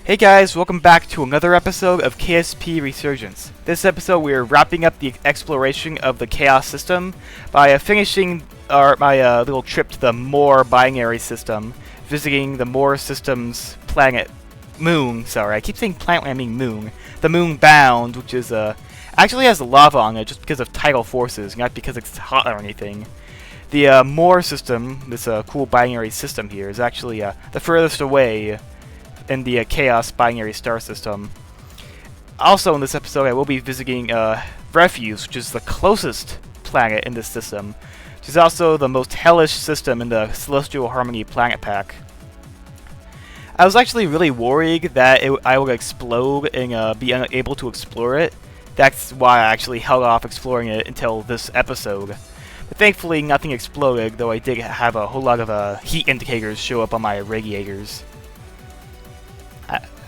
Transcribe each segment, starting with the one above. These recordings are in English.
Hey guys, welcome back to another episode of KSP Resurgence. This episode we are wrapping up the exploration of the Chaos system by finishing my little trip to the Moore binary system, visiting the Moore system's planet moon. Sorry, I keep saying planet when I mean moon. The moon bound, which is actually has lava on it just because of tidal forces, not because it's hot or anything. The Moore system, this cool binary system here, is actually the furthest away in the Chaos binary star system. Also in this episode I will be visiting Refuse, which is the closest planet in this system, which is also the most hellish system in the Celestial Harmony planet pack. I was actually really worried that I would explode and be unable to explore it. That's why I actually held off exploring it until this episode. But thankfully nothing exploded, though I did have a whole lot of heat indicators show up on my radiators.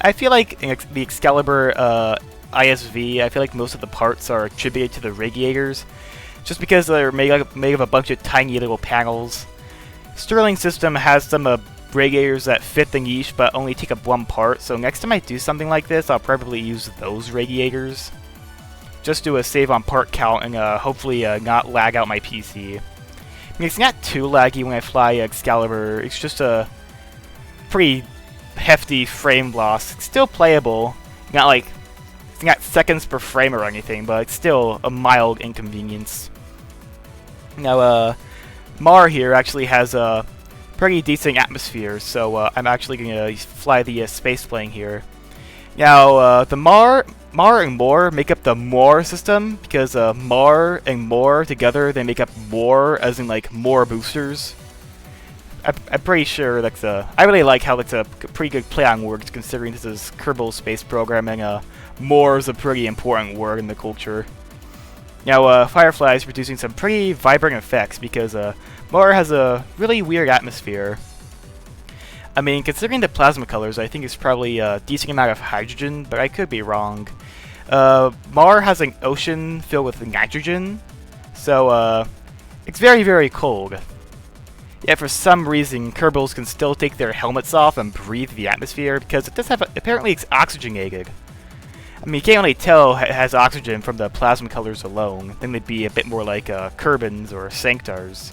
I feel like the Excalibur ISV, I feel like most of the parts are attributed to the radiators, just because they're made of a bunch of tiny little panels. Sterling system has some radiators that fit the niche but only take up one part, so next time I do something like this, I'll probably use those radiators. Just do a save on part count and hopefully not lag out my PC. I mean, it's not too laggy when I fly Excalibur, it's just a pretty hefty frame loss. It's still playable, not like it's not seconds per frame or anything, but it's still a mild inconvenience. Now, Mar here actually has a pretty decent atmosphere, so I'm actually gonna fly the space plane here. Now, the Mar and Moore make up the Moore system because Mar and Moore together they make up Moore, as in like more boosters. I'm pretty sure that's I really like how that's a pretty good play on words, considering this is Kerbal space programming. More is a pretty important word in the culture. Now, Firefly is producing some pretty vibrant effects because More has a really weird atmosphere. I mean, considering the plasma colors, I think it's probably a decent amount of hydrogen, but I could be wrong. Mar has an ocean filled with nitrogen, so it's very, very cold. Yet for some reason, Kerbals can still take their helmets off and breathe the atmosphere because it does have apparently it's oxygenated. I mean, you can't really tell it has oxygen from the plasma colors alone. Then they'd be a bit more like Kerbins or Sanctars.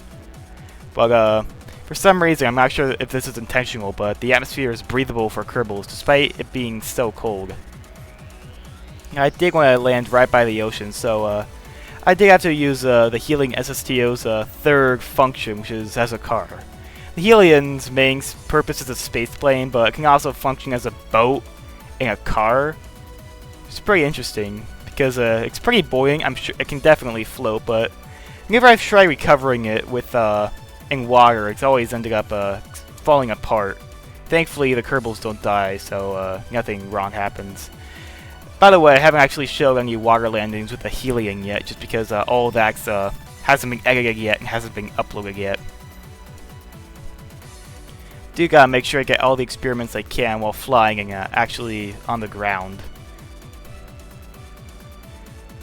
But for some reason, I'm not sure if this is intentional, but the atmosphere is breathable for Kerbals despite it being so cold. Now, I did want to land right by the ocean, so I did have to use the healing SSTO's third function, which is as a car. The Helion's main purpose is a space plane, but it can also function as a boat and a car. It's pretty interesting, because it's pretty buoyant. I'm sure it can definitely float, but whenever I've tried recovering it with in water, it's always ended up falling apart. Thankfully, the Kerbals don't die, so nothing wrong happens. By the way, I haven't actually showed any water landings with the Helion yet, just because all that hasn't been edited yet and hasn't been uploaded yet. Do gotta make sure I get all the experiments I can while flying and actually on the ground.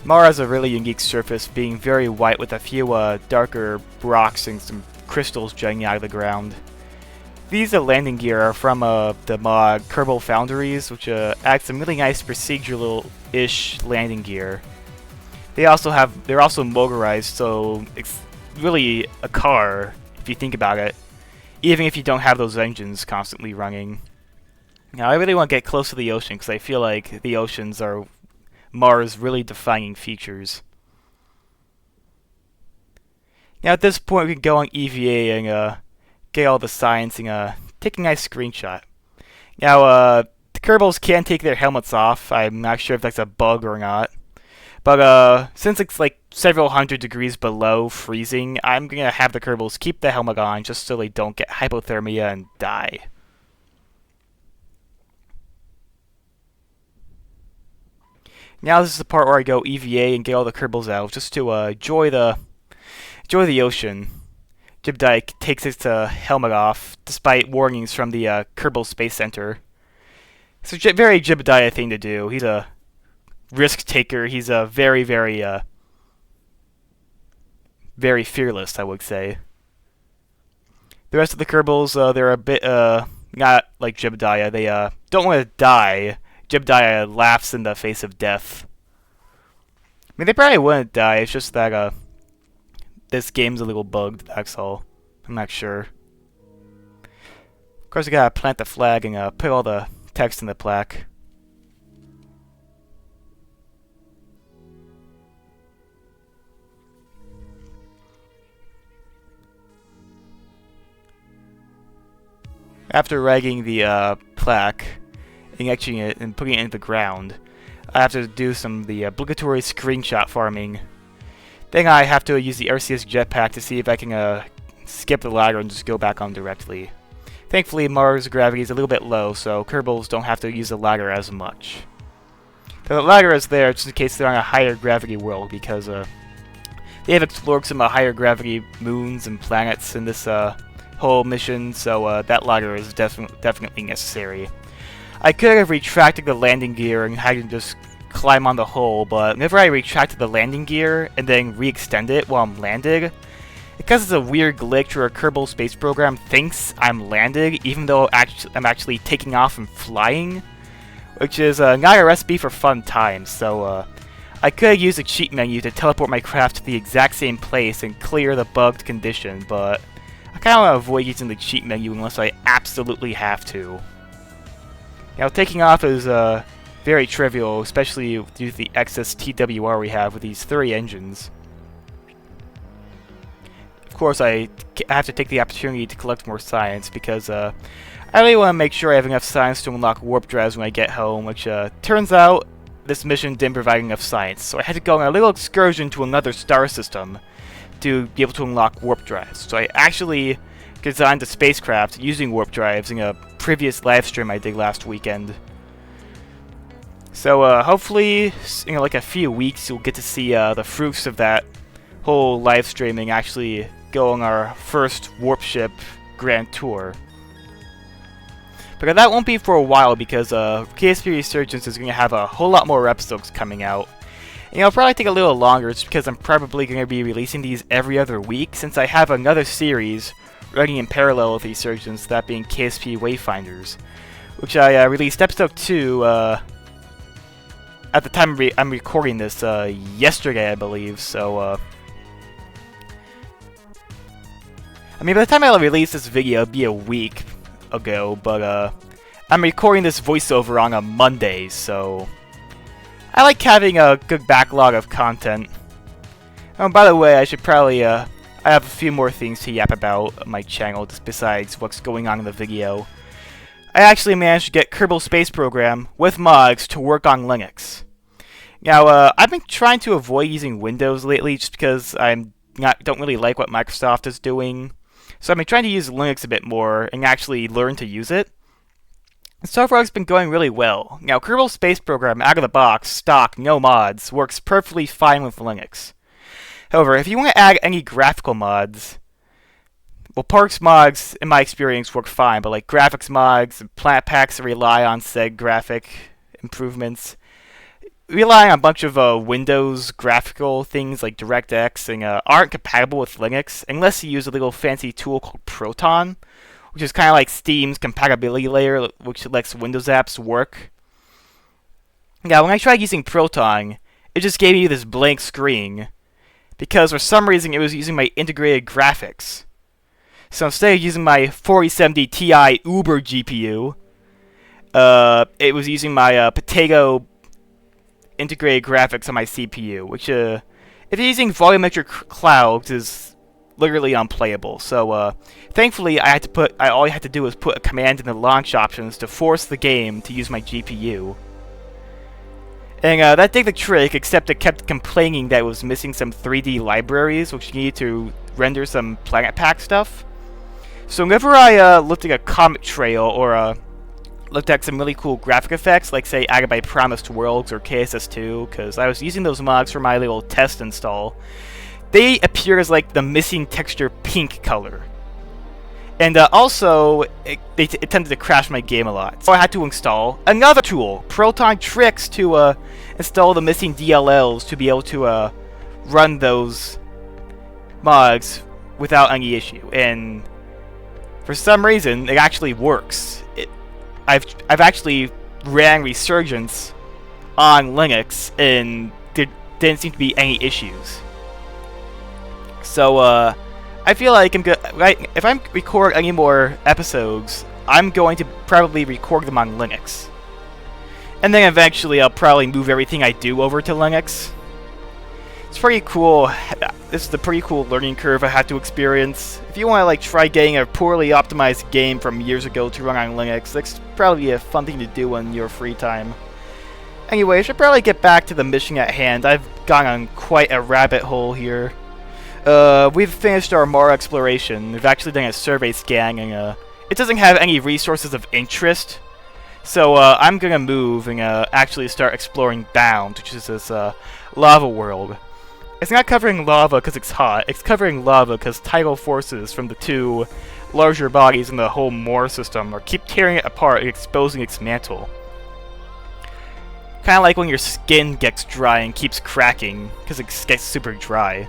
Mar has a really unique surface, being very white with a few darker rocks and some crystals jutting out of the ground. These landing gear are from the mod Kerbal Foundries, which adds some really nice procedural-ish landing gear. They're also motorized, so it's really a car if you think about it, even if you don't have those engines constantly running. Now, I really want to get close to the ocean because I feel like the oceans are Mars' really defining features. Now, at this point, we can go on EVA and get all the science and take a nice screenshot. Now, the Kerbals can take their helmets off. I'm not sure if that's a bug or not. But since it's like several hundred degrees below freezing, I'm gonna have the Kerbals keep the helmet on just so they don't get hypothermia and die. Now this is the part where I go EVA and get all the Kerbals out just to enjoy the ocean. Jebediah takes his helmet off, despite warnings from the Kerbal Space Center. It's a very Jebediah thing to do. He's a risk taker. He's a very, very, very fearless, I would say. The rest of the Kerbals, they're a bit not like Jebediah. They don't want to die. Jebediah laughs in the face of death. I mean, they probably wouldn't die. It's just that this game's a little bugged. That's all. I'm not sure. Of course, I gotta plant the flag and put all the text in the plaque. After writing the plaque and etching it and putting it into the ground, I have to do some of the obligatory screenshot farming. Then I have to use the RCS jetpack to see if I can skip the ladder and just go back on directly. Thankfully, Mars' gravity is a little bit low, so Kerbals don't have to use the ladder as much. The ladder is there just in case they're on a higher gravity world, because they have explored some higher gravity moons and planets in this whole mission, so that ladder is definitely necessary. I could have retracted the landing gear and had to just climb on the hull, but whenever I retracted the landing gear and then re-extend it while I'm landed, because it's a weird glitch where a Kerbal space program thinks I'm landed even though I'm actually taking off and flying, which is not a recipe for fun times, so I could have used a cheat menu to teleport my craft to the exact same place and clear the bugged condition, but I kind of want to avoid using the cheat menu unless I absolutely have to. Now, taking off is very trivial, especially due to the excess TWR we have with these 3 engines. Of course, I have to take the opportunity to collect more science, because I really want to make sure I have enough science to unlock warp drives when I get home, which turns out this mission didn't provide enough science, so I had to go on a little excursion to another star system to be able to unlock warp drives. So I actually designed a spacecraft using warp drives in a previous live stream I did last weekend. So hopefully, in like a few weeks, you'll get to see the fruits of that whole live streaming actually go on our first warp ship grand tour. But that won't be for a while, because KSP Resurgence is going to have a whole lot more episodes coming out. And it'll probably take a little longer, just because I'm probably going to be releasing these every other week, since I have another series running in parallel with Resurgence, that being KSP Wayfinders, which I released episode 2 at the time I'm recording this yesterday, I believe, so I mean, by the time I release this video, it'll be a week ago, but I'm recording this voiceover on a Monday, so I like having a good backlog of content. Oh, by the way, I should probably I have a few more things to yap about on my channel, just besides what's going on in the video. I actually managed to get Kerbal Space Program with mods to work on Linux. Now, I've been trying to avoid using Windows lately, just because don't really like what Microsoft is doing. So I've been trying to use Linux a bit more and actually learn to use it. And so far, it's been going really well. Now, Kerbal Space Program, out of the box, stock, no mods, works perfectly fine with Linux. However, if you want to add any graphical mods, well, Parks mods, in my experience, work fine, but like graphics mods and planet packs that rely on said graphic improvements, relying on a bunch of Windows graphical things like DirectX and aren't compatible with Linux unless you use a little fancy tool called Proton, which is kind of like Steam's compatibility layer, which lets Windows apps work. Now, when I tried using Proton, it just gave me this blank screen, because for some reason it was using my integrated graphics. So instead of using my 4070 Ti Uber GPU, it was using my Potato integrated graphics on my CPU, which if you're using volumetric clouds is literally unplayable. So thankfully all I had to do was put a command in the launch options to force the game to use my GPU. And that did the trick, except it kept complaining that it was missing some 3D libraries, which you needed to render some planet pack stuff. So whenever I looked at a comet trail or looked at some really cool graphic effects, like say Added by Promised Worlds or KSS2, because I was using those mods for my little test install, they appear as like the missing texture pink color. And also, it tended to crash my game a lot. So I had to install another tool, Proton Tricks, to install the missing DLLs to be able to run those mods without any issue. And For some reason, it actually works. I've actually ran Resurgence on Linux, and there didn't seem to be any issues. So, I feel like if I record any more episodes, I'm going to probably record them on Linux. And then eventually I'll probably move everything I do over to Linux. It's pretty cool. This is a pretty cool learning curve I had to experience. If you want to like try getting a poorly optimized game from years ago to run on Linux, that's probably a fun thing to do in your free time. Anyway, I should probably get back to the mission at hand. I've gone on quite a rabbit hole here. We've finished our Mars exploration. We've actually done a survey scan, and it doesn't have any resources of interest. So I'm gonna move and actually start exploring Bound, which is this lava world. It's not covering lava because it's hot. It's covering lava because tidal forces from the two larger bodies in the whole Mars system keep tearing it apart and exposing its mantle. Kind of like when your skin gets dry and keeps cracking because it gets super dry.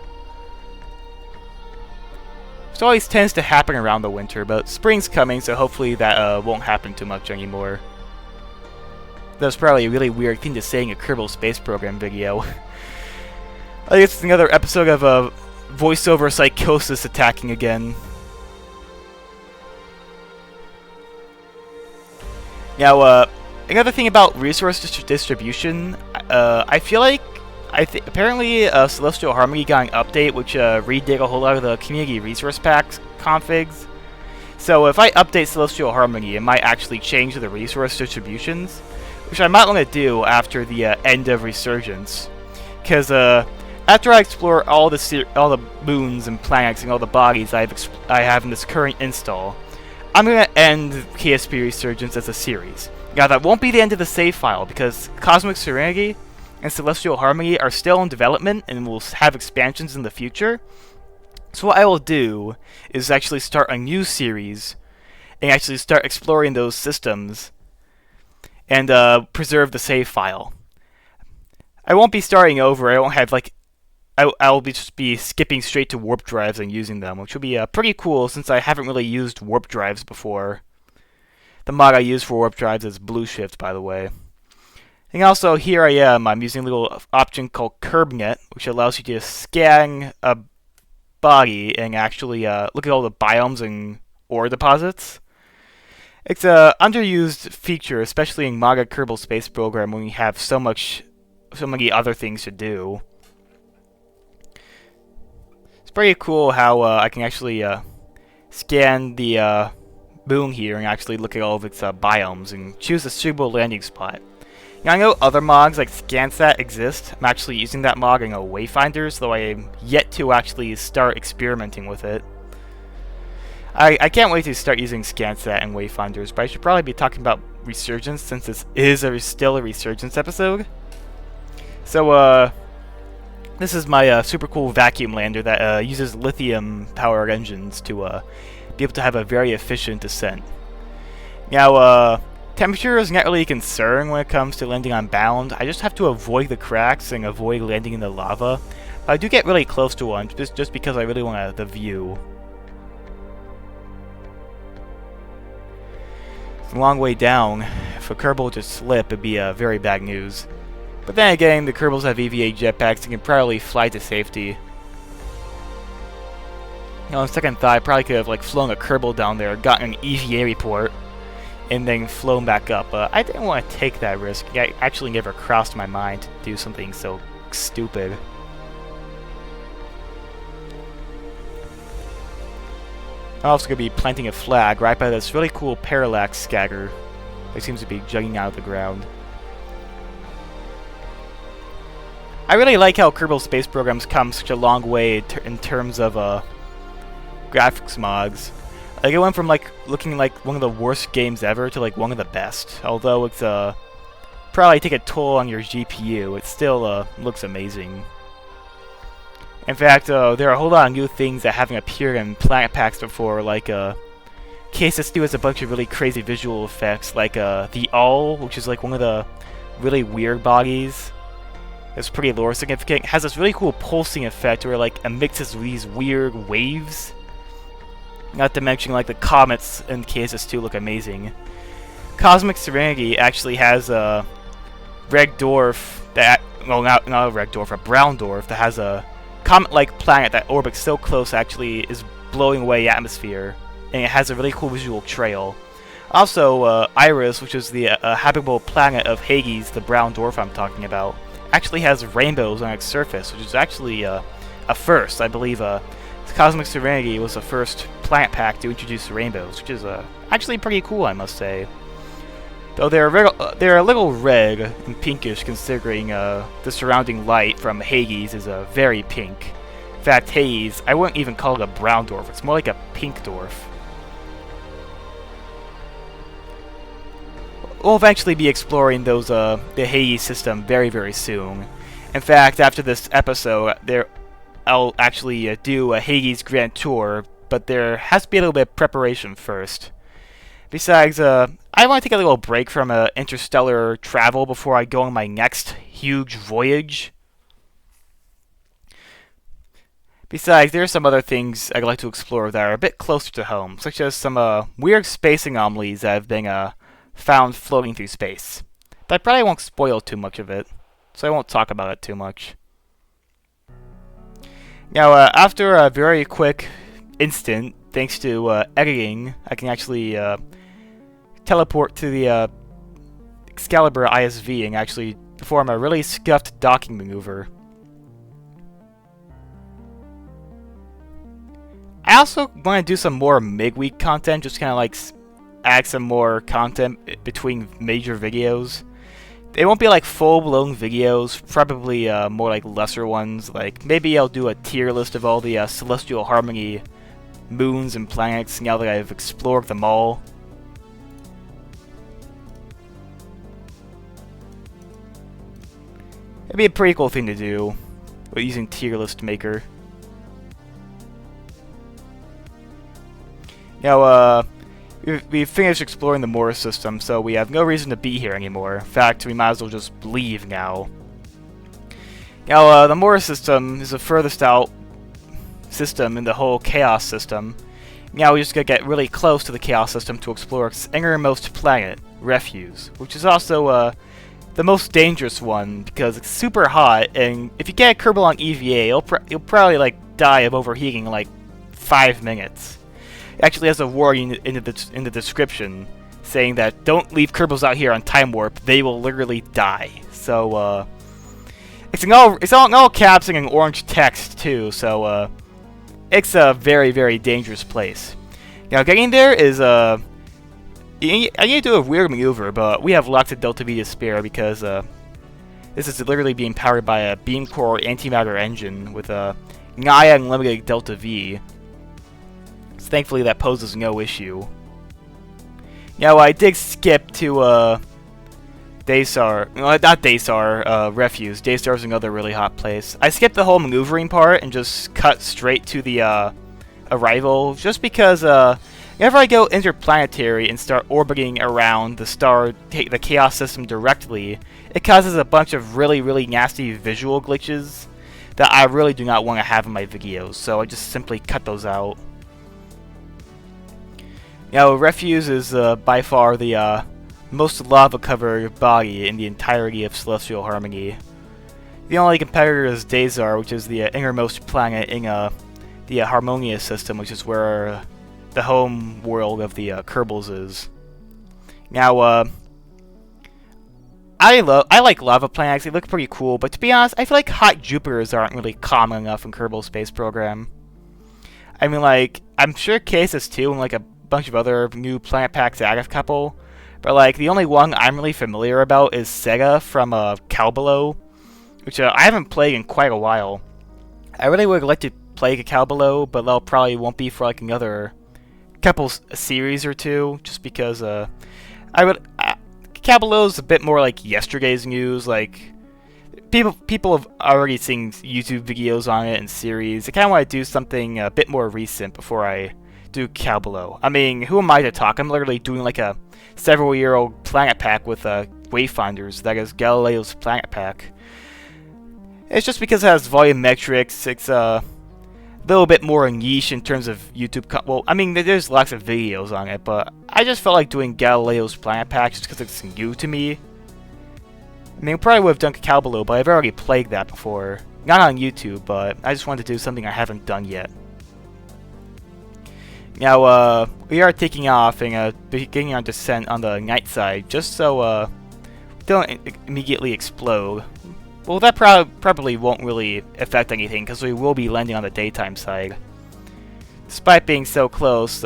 This always tends to happen around the winter, but spring's coming, so hopefully that won't happen too much anymore. That's probably a really weird thing to say in a Kerbal Space Program video. I guess it's another episode of voiceover psychosis attacking again. Now, another thing about resource distribution, I feel like apparently Celestial Harmony got an update which redid a whole lot of the community resource packs configs. So if I update Celestial Harmony, it might actually change the resource distributions, which I might want to do after the end of Resurgence, because after I explore all the moons and planets and all the bodies I have in this current install, I'm gonna end KSP Resurgence as a series. Now that won't be the end of the save file, because Cosmic Serenity and Celestial Harmony are still in development and will have expansions in the future. So what I will do is actually start a new series and actually start exploring those systems and preserve the save file. I won't be starting over. I won't have like I'll just be skipping straight to warp drives and using them, which will be pretty cool since I haven't really used warp drives before. The mod I use for warp drives is Blue Shift, by the way. And also, here I am. I'm using a little option called KerbNet, which allows you to scan a body and actually look at all the biomes and ore deposits. It's a underused feature, especially in Manga Kerbal Space Program when we have so many other things to do. It's pretty cool how I can actually scan the moon here and actually look at all of its biomes and choose a suitable landing spot. Now, I know other mods like ScanSat exist. I'm actually using that mod in Wayfinders, though I am yet to actually start experimenting with it. I can't wait to start using ScanSat and Wayfinders, but I should probably be talking about Resurgence since this is still a Resurgence episode. So, this is my super cool vacuum lander that uses lithium-powered engines to be able to have a very efficient descent. Now, temperature is not really a concern when it comes to landing on Bound. I just have to avoid the cracks and avoid landing in the lava. But I do get really close to one, just because I really want the view. It's a long way down. If a Kerbal to slip, it'd be very bad news. But then again, the Kerbals have EVA jetpacks and can probably fly to safety. You know, on second thought, I probably could have like flown a Kerbal down there, gotten an EVA report, and then flown back up. But I didn't want to take that risk. It actually never crossed my mind to do something so stupid. I'm also going to be planting a flag right by this really cool parallax scatter that seems to be jutting out of the ground. I really like how Kerbal Space Program's come such a long way in terms of graphics mods. Like, it went from like looking like one of the worst games ever to like one of the best. Although it's probably take a toll on your GPU, it still looks amazing. In fact, there are a whole lot of new things that haven't appeared in Planet Packs before, like KSP has a bunch of really crazy visual effects, like the All, which is like one of the really weird bodies. It's pretty lore significant. It has this really cool pulsing effect where like it mixes these weird waves. Not to mention, like, the comets in KSS2 look amazing. Cosmic Serenity actually has a red dwarf that, well, not a red dwarf, a brown dwarf that has a comet-like planet that orbits so close actually is blowing away the atmosphere, and it has a really cool visual trail. Also, Iris, which is the habitable planet of Hades, the brown dwarf I'm talking about, actually has rainbows on its surface, which is actually a first. I believe Cosmic Serenity was the first planet pack to introduce rainbows, which is actually pretty cool, I must say. Though they're a little red and pinkish, considering the surrounding light from Hades is very pink. In fact, Hades, I wouldn't even call it a brown dwarf. It's more like a pink dwarf. We'll eventually be exploring those the Hades system very, very soon. In fact, after this episode, I'll actually do a Hades Grand Tour, but there has to be a little bit of preparation first. Besides, I want to take a little break from interstellar travel before I go on my next huge voyage. Besides, there are some other things I'd like to explore that are a bit closer to home, such as some weird space anomalies that have been found floating through space. But I probably won't spoil too much of it, so I won't talk about it too much. Now, after a very quick instant, thanks to editing, I can actually teleport to the Excalibur ISV and actually perform a really scuffed docking maneuver. I also want to do some more midweek content, just kind of like add some more content between major videos. They won't be like full-blown videos, probably more like lesser ones. Like maybe I'll do a tier list of all the Celestial Harmony moons and planets now that I've explored them all. It'd be a pretty cool thing to do with using tier list maker. Now, we've finished exploring the Morris system, so we have no reason to be here anymore. In fact, we might as well just leave now. Now, the Morris system is the furthest out system in the whole Chaos system. Now we just gotta get really close to the Chaos system to explore its innermost planet, Refuse, which is also the most dangerous one because it's super hot, and if you get a Kerbal on EVA, you'll probably like die of overheating in like 5 minutes. It actually has a warning in the description saying that don't leave Kerbals out here on time warp; they will literally die. So it's in all caps and in orange text too. So it's a very, very dangerous place. Now getting there is I need to do a weird maneuver, but we have lots of Delta V to spare because this is literally being powered by a beam core antimatter engine with a nigh unlimited Delta V. So thankfully that poses no issue. Now I did skip to Daystar, well, not Daystar, Refuse. Daystar is another really hot place. I skipped the whole maneuvering part and just cut straight to the arrival, just because whenever I go interplanetary and start orbiting around the Chaos system directly, it causes a bunch of really, really nasty visual glitches that I really do not want to have in my videos, so I just simply cut those out. Now, Refuse is by far the most lava-covered body in the entirety of Celestial Harmony. The only competitor is Dazar, which is the innermost planet in the Harmonious system, which is where the home world of the Kerbals is. Now, I like lava planets. They look pretty cool, but to be honest, I feel like hot Jupiters aren't really common enough in Kerbal Space Program. I mean, like, I'm sure KSS2 and like a bunch of other new planet packs add a couple, but like the only one I'm really familiar about is Sega from Kerbal, which I haven't played in quite a while. I really would like to play Kerbal, but that probably won't be for like another couple series or two, just because Kerbal is a bit more like yesterday's news. Like people have already seen YouTube videos on it and series. I kind of want to do something a bit more recent before I do Kerbal. I mean, who am I to talk? I'm literally doing like a several-year-old planet pack with wayfinders. That is Galileo's planet pack. It's just because it has volumetrics. It's little bit more niche in terms of YouTube. Well, I mean, there's lots of videos on it, but I just felt like doing Galileo's Planet Pack just because it's new to me. I mean, I probably would have done Kerbal, but I've already played that before. Not on YouTube, but I just wanted to do something I haven't done yet. Now, we are taking off and beginning our descent on the night side, just so don't immediately explode. Well, that probably won't really affect anything, because we will be landing on the daytime side. Despite being so close,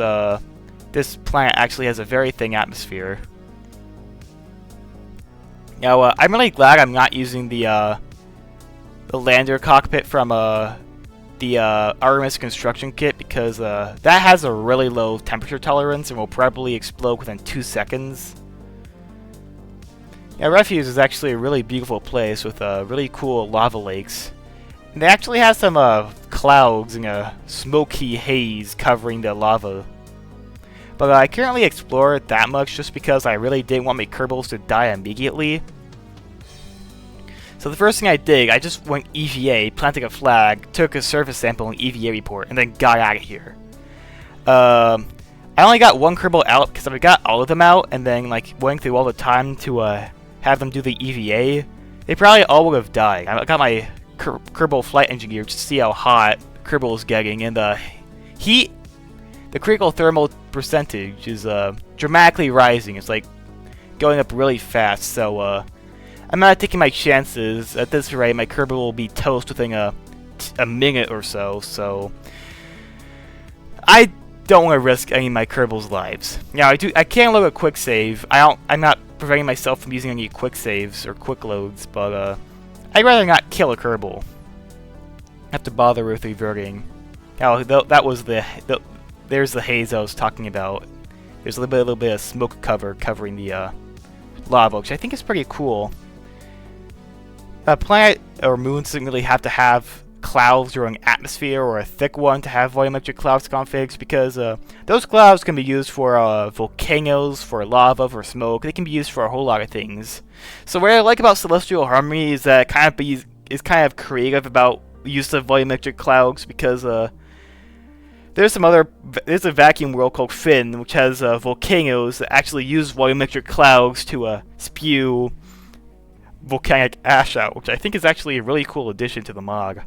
this planet actually has a very thin atmosphere. Now, I'm really glad I'm not using the lander cockpit from the Artemis construction kit, because that has a really low temperature tolerance and will probably explode within 2 seconds. Yeah, Refuge is actually a really beautiful place with really cool lava lakes. And they actually have some clouds and a smoky haze covering the lava. But I can't really explore it that much just because I really didn't want my Kerbals to die immediately. So the first thing I did, I just went EVA, planted a flag, took a surface sample and EVA report, and then got out of here. I only got one Kerbal out because if I got all of them out and then like went through all the time to have them do the EVA, they probably all would have died. I got my Kerbal flight engineer to see how hot Kerbal is getting, and the heat, the critical thermal percentage is dramatically rising. It's like going up really fast, so I'm not taking my chances. At this rate, my Kerbal will be toast within a minute or so, so I don't want to risk any of my Kerbal's lives. Now, I can load a quick save. I'm not preventing myself from using any quick saves or quick loads, but I'd rather not kill a Kerbal. Have to bother with reverting. Now, that was there's the haze I was talking about. There's a little bit of smoke covering the lava, which I think is pretty cool. A planet or moon doesn't really have to have clouds or an atmosphere or a thick one to have volumetric clouds configs, because those clouds can be used for volcanoes, for lava, for smoke. They can be used for a whole lot of things. So what I like about Celestial Harmony is that it is kind of creative about the use of volumetric clouds, because there's a vacuum world called Finn, which has volcanoes that actually use volumetric clouds to spew volcanic ash out, which I think is actually a really cool addition to the mod.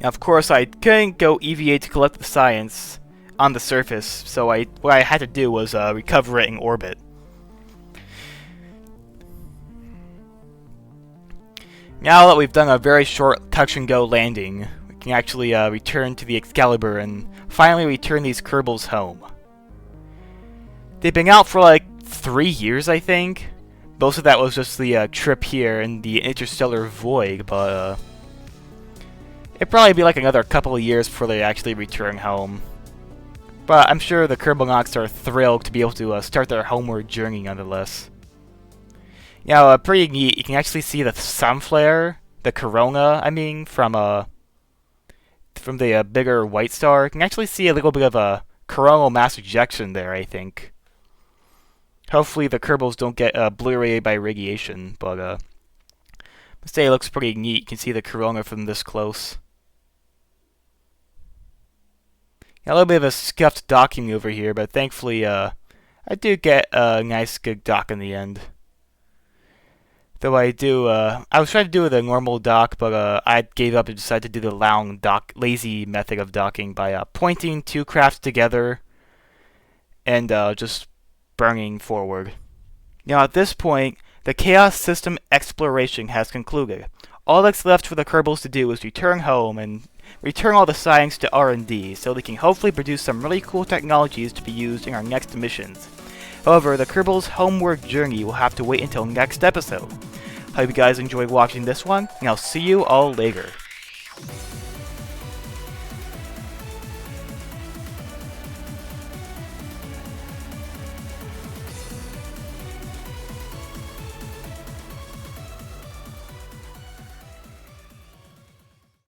Now, of course, I couldn't go EVA to collect the science on the surface, so what I had to do was recover it in orbit. Now that we've done a very short touch-and-go landing, we can actually return to the Excalibur and finally return these Kerbals home. They've been out for like 3 years, I think. Most of that was just the trip here in the interstellar void, but it'd probably be like another couple of years before they actually return home. But I'm sure the Kerbalnauts are thrilled to be able to start their homeward journey nonetheless. Now, pretty neat, you can actually see the sun flare, the corona, I mean, from the bigger white star. You can actually see a little bit of a coronal mass ejection there, I think. Hopefully the Kerbals don't get obliterated by radiation, but I'd say it looks pretty neat. You can see the corona from this close. Got a little bit of a scuffed docking over here, but thankfully I do get a nice good dock in the end. Though I was trying to do the normal dock, but I gave up and decided to do the lazy method of docking by pointing two crafts together and just burning forward. Now at this point, the Chaos System exploration has concluded. All that's left for the Kerbals to do is return home and return all the science to R&D, so they can hopefully produce some really cool technologies to be used in our next missions. However, the Kerbals' homeward journey will have to wait until next episode. Hope you guys enjoyed watching this one, and I'll see you all later.